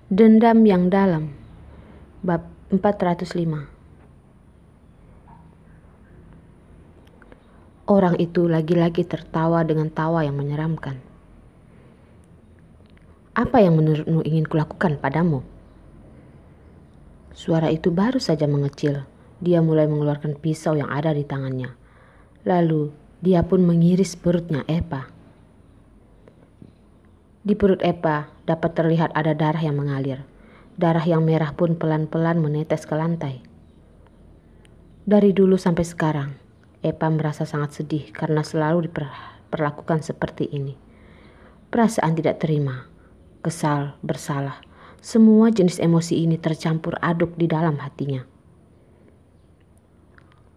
Dendam yang dalam. Bab 405. Orang itu lagi-lagi tertawa dengan tawa yang menyeramkan. Apa yang menurutmu ingin kulakukan padamu? Suara itu baru saja mengecil. Dia mulai mengeluarkan pisau yang ada di tangannya. Lalu dia pun mengiris perutnya Epa. Di perut Epa dapat terlihat ada darah yang mengalir. Darah yang merah pun pelan-pelan menetes ke lantai. Dari dulu sampai sekarang, Epa merasa sangat sedih karena selalu diperlakukan seperti ini. Perasaan tidak terima, kesal, bersalah, semua jenis emosi ini tercampur aduk di dalam hatinya.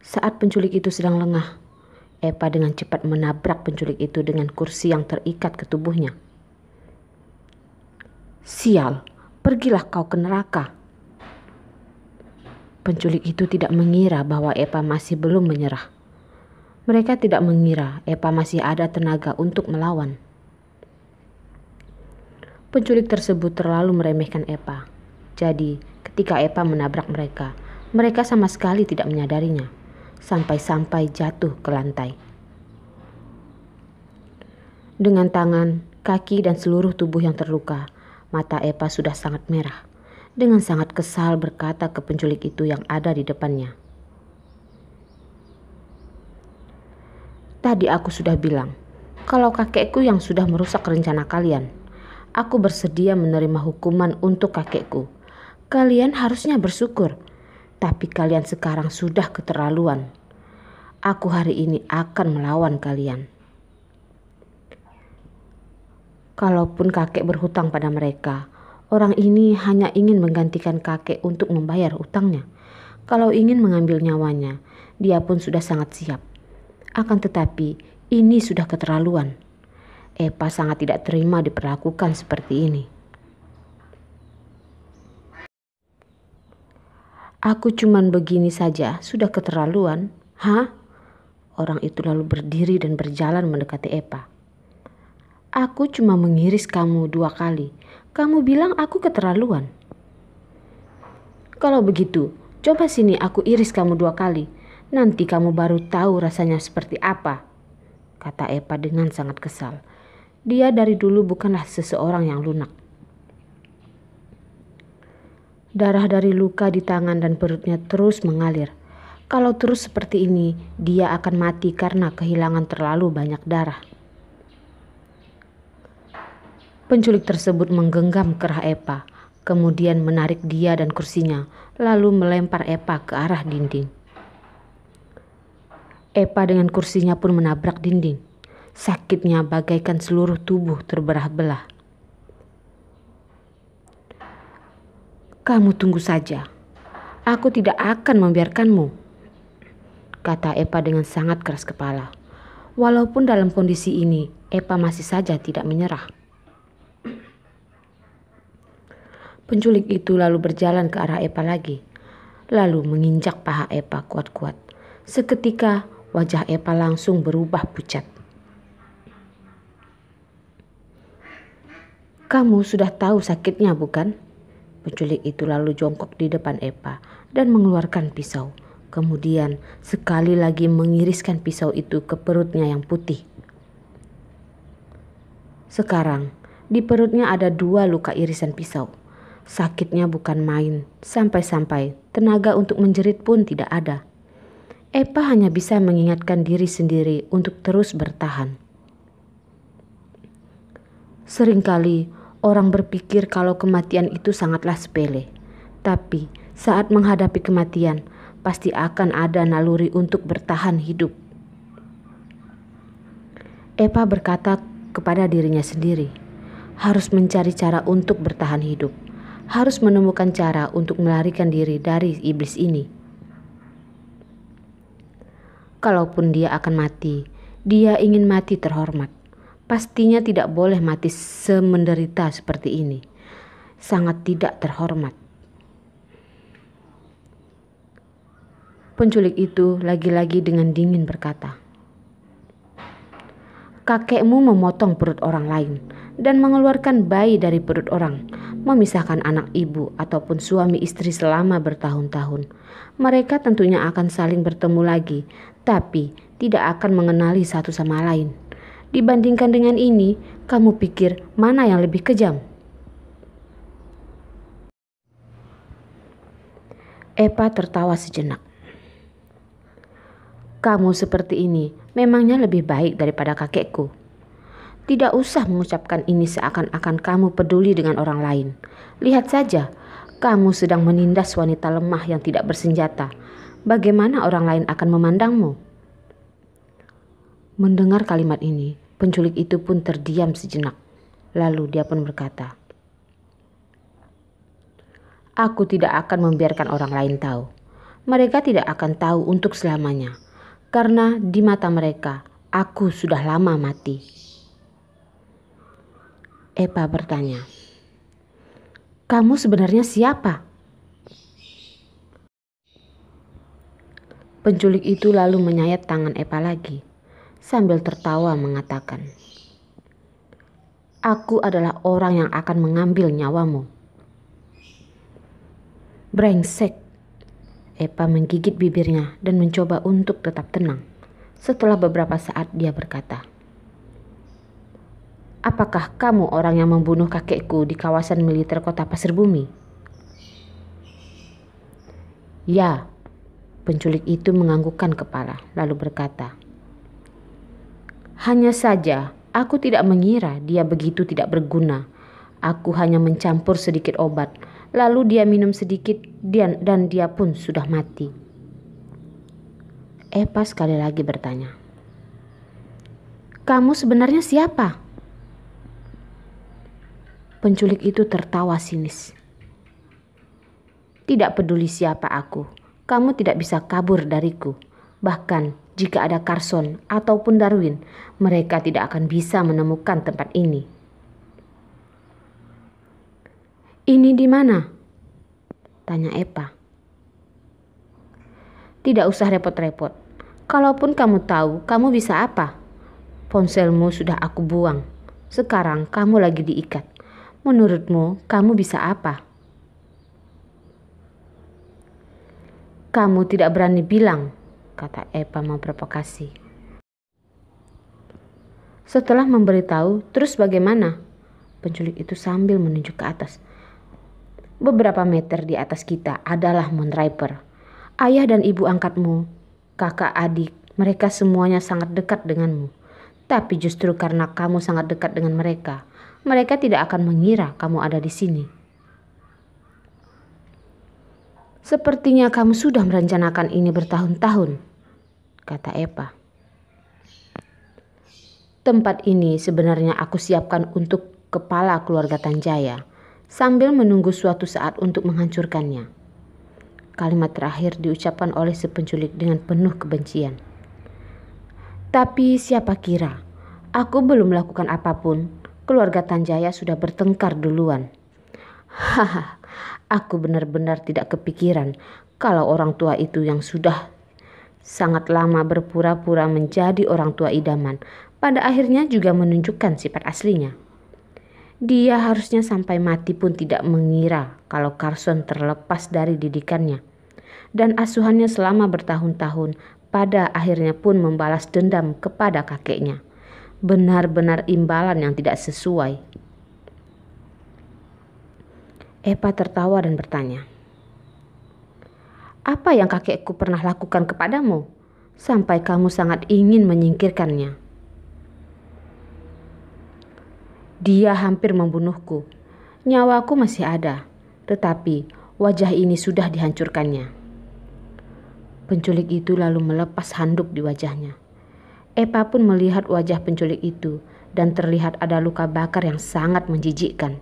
Saat penculik itu sedang lengah, Epa dengan cepat menabrak penculik itu dengan kursi yang terikat ke tubuhnya. Sial, pergilah kau ke neraka. Penculik itu tidak mengira bahwa Epa masih belum menyerah. Mereka tidak mengira Epa masih ada tenaga untuk melawan. Penculik tersebut terlalu meremehkan Epa. Jadi, ketika Epa menabrak mereka, mereka sama sekali tidak menyadarinya, sampai-sampai jatuh ke lantai. Dengan tangan, kaki, dan seluruh tubuh yang terluka, mata Epa sudah sangat merah. Dengan sangat kesal berkata ke penculik itu yang ada di depannya. Tadi aku sudah bilang, kalau kakekku yang sudah merusak rencana kalian, aku bersedia menerima hukuman untuk kakekku. Kalian harusnya bersyukur, tapi kalian sekarang sudah keterlaluan. Aku hari ini akan melawan kalian. Kalaupun kakek berhutang pada mereka, orang ini hanya ingin menggantikan kakek untuk membayar hutangnya. Kalau ingin mengambil nyawanya, dia pun sudah sangat siap. Akan tetapi, ini sudah keterlaluan. Epa sangat tidak terima diperlakukan seperti ini. Aku cuman begini saja, sudah keterlaluan. Hah? Orang itu lalu berdiri dan berjalan mendekati Epa. Aku cuma mengiris kamu 2 kali. Kamu bilang aku keterlaluan. Kalau begitu, coba sini aku iris kamu 2 kali. Nanti kamu baru tahu rasanya seperti apa, kata Epa dengan sangat kesal. Dia dari dulu bukanlah seseorang yang lunak. Darah dari luka di tangan dan perutnya terus mengalir. Kalau terus seperti ini, dia akan mati karena kehilangan terlalu banyak darah. Penculik tersebut menggenggam kerah Epa, kemudian menarik dia dan kursinya, lalu melempar Epa ke arah dinding. Epa dengan kursinya pun menabrak dinding. Sakitnya bagaikan seluruh tubuh terbelah-belah. Kamu tunggu saja. Aku tidak akan membiarkanmu, kata Epa dengan sangat keras kepala. Walaupun dalam kondisi ini, Epa masih saja tidak menyerah. Penculik itu lalu berjalan ke arah Epa lagi, lalu menginjak paha Epa kuat-kuat. Seketika wajah Epa langsung berubah pucat. Kamu sudah tahu sakitnya, bukan? Penculik itu lalu jongkok di depan Epa dan mengeluarkan pisau. Kemudian sekali lagi mengiriskan pisau itu ke perutnya yang putih. Sekarang di perutnya ada 2 luka irisan pisau. Sakitnya bukan main, sampai-sampai tenaga untuk menjerit pun tidak ada. Epa hanya bisa mengingatkan diri sendiri untuk terus bertahan. Seringkali orang berpikir kalau kematian itu sangatlah sepele. Tapi saat menghadapi kematian, pasti akan ada naluri untuk bertahan hidup. Epa berkata kepada dirinya sendiri, harus mencari cara untuk bertahan hidup. Harus menemukan cara untuk melarikan diri dari iblis ini. Kalaupun dia akan mati, dia ingin mati terhormat. Pastinya tidak boleh mati semenderita seperti ini. Sangat tidak terhormat. Penculik itu lagi-lagi dengan dingin berkata, kakekmu memotong perut orang lain dan mengeluarkan bayi dari perut orang. memisahkan anak ibu ataupun suami istri selama bertahun-tahun. Mereka tentunya akan saling bertemu lagi, tapi tidak akan mengenali satu sama lain. Dibandingkan dengan ini, kamu pikir mana yang lebih kejam? Epa tertawa sejenak. Kamu seperti ini memangnya lebih baik daripada kakekku. Tidak usah mengucapkan ini seakan-akan kamu peduli dengan orang lain. Lihat saja, kamu sedang menindas wanita lemah yang tidak bersenjata. Bagaimana orang lain akan memandangmu? Mendengar kalimat ini, penculik itu pun terdiam sejenak. Lalu dia pun berkata, aku tidak akan membiarkan orang lain tahu. Mereka tidak akan tahu untuk selamanya. Karena di mata mereka, aku sudah lama mati. Epa bertanya, kamu sebenarnya siapa? Penculik itu lalu menyayat tangan Epa lagi, sambil tertawa mengatakan, aku adalah orang yang akan mengambil nyawamu. Brengsek. Epa menggigit bibirnya dan mencoba untuk tetap tenang. Setelah beberapa saat dia berkata, apakah kamu orang yang membunuh kakekku di kawasan militer kota Pasir Bumi? Ya, penculik itu menganggukkan kepala lalu berkata, hanya saja aku tidak mengira dia begitu tidak berguna. Aku hanya mencampur sedikit obat, lalu dia minum sedikit dan dia pun sudah mati. Epa sekali lagi bertanya, kamu sebenarnya siapa? Penculik itu tertawa sinis. Tidak peduli siapa aku, kamu tidak bisa kabur dariku. Bahkan jika ada Carson ataupun Darwin, mereka tidak akan bisa menemukan tempat ini. Ini di mana? Tanya Epa. Tidak usah repot-repot. Kalaupun kamu tahu, kamu bisa apa? Ponselmu sudah aku buang. Sekarang kamu lagi diikat. Menurutmu, kamu bisa apa? Kamu tidak berani bilang, kata Epa memprovokasi. Setelah memberitahu, terus bagaimana? Penculik itu sambil menunjuk ke atas. Beberapa meter di atas kita adalah Moonraper. Ayah dan ibu angkatmu, kakak adik, mereka semuanya sangat dekat denganmu. Tapi justru karena kamu sangat dekat dengan mereka, mereka tidak akan mengira kamu ada di sini. Sepertinya kamu sudah merencanakan ini bertahun-tahun, kata Epa. Tempat ini sebenarnya aku siapkan untuk kepala keluarga Tanjaya, sambil menunggu suatu saat untuk menghancurkannya. Kalimat terakhir diucapkan oleh si penculik dengan penuh kebencian. Tapi siapa kira, aku belum melakukan apapun, keluarga Tanjaya sudah bertengkar duluan. Haha, aku benar-benar tidak kepikiran kalau orang tua itu yang sudah sangat lama berpura-pura menjadi orang tua idaman, pada akhirnya juga menunjukkan sifat aslinya. Dia harusnya sampai mati pun tidak mengira kalau Carson terlepas dari didikannya dan asuhannya selama bertahun-tahun, pada akhirnya pun membalas dendam kepada kakeknya. Benar-benar imbalan yang tidak sesuai. Epa tertawa dan bertanya, apa yang kakekku pernah lakukan kepadamu sampai kamu sangat ingin menyingkirkannya? Dia hampir membunuhku. Nyawaku masih ada, tetapi wajah ini sudah dihancurkannya. Penculik itu lalu melepas handuk di wajahnya. Epa pun melihat wajah penculik itu dan terlihat ada luka bakar yang sangat menjijikkan.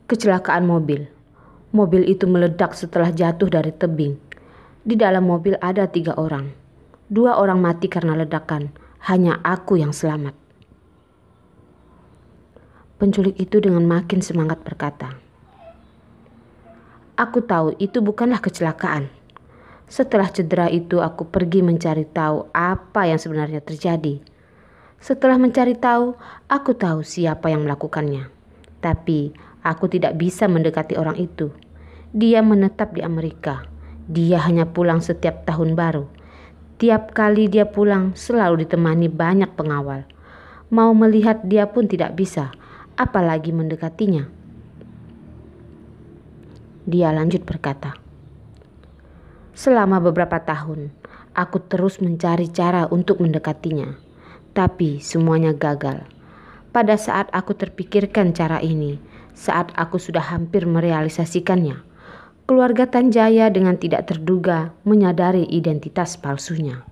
Kecelakaan mobil. Mobil itu meledak setelah jatuh dari tebing. Di dalam mobil ada 3 orang. 2 orang mati karena ledakan. Hanya aku yang selamat. Penculik itu dengan makin semangat berkata, aku tahu itu bukanlah kecelakaan. Setelah cedera itu aku pergi mencari tahu apa yang sebenarnya terjadi. Setelah mencari tahu, aku tahu siapa yang melakukannya. Tapi aku tidak bisa mendekati orang itu. Dia menetap di Amerika. Dia hanya pulang setiap tahun baru. Tiap kali dia pulang selalu ditemani banyak pengawal. Mau melihat dia pun tidak bisa, apalagi mendekatinya. Dia lanjut berkata, selama beberapa tahun, aku terus mencari cara untuk mendekatinya. Tapi semuanya gagal. Pada saat aku terpikirkan cara ini, saat aku sudah hampir merealisasikannya, keluarga Tanjaya dengan tidak terduga menyadari identitas palsunya.